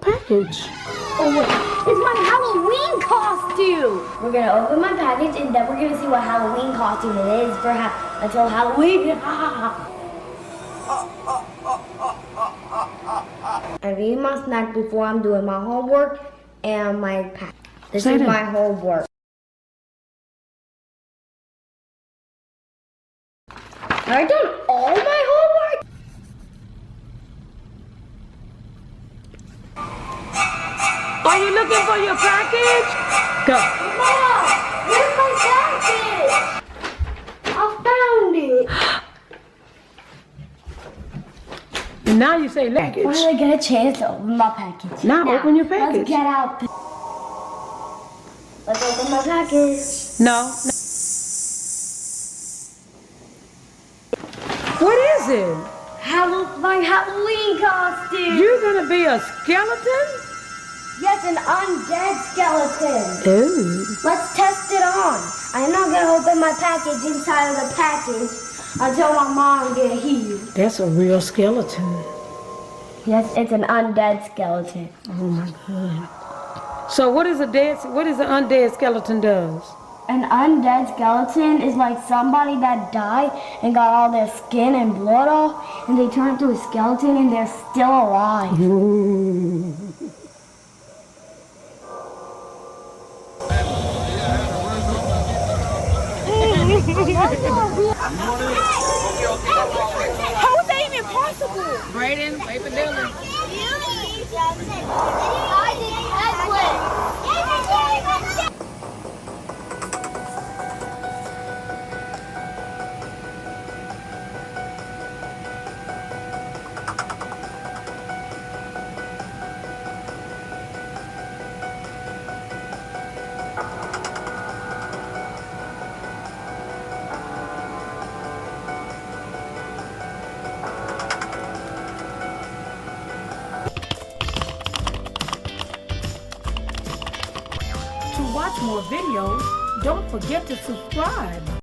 package. Oh wait, it's my Halloween costume! We're gonna open my package and then we're gonna see what Halloween costume it is for until Halloween. I'm eating my snack before I'm doing my homework and my pack. This is my homework. Have I done all my homework? Are you looking for your package? Go. Mom, where's my package? I found it. And now you say package. Finally get a chance to open my package. Now open your package. Let's get out. Let's open my package. No. What is it? My Halloween costume. You're gonna be a skeleton? Yes, an undead skeleton. Ooh. Let's test it on. I'm not gonna open my package inside of the package until my mom get here. That's a real skeleton. Yes, it's an undead skeleton. Oh my God. So what is an undead skeleton does? An undead skeleton is like somebody that died and got all their skin and blood off, and they turn into a skeleton and they're still alive. Ooh. How is that even possible? Braden, wait for Dylan. To watch more videos, don't forget to subscribe.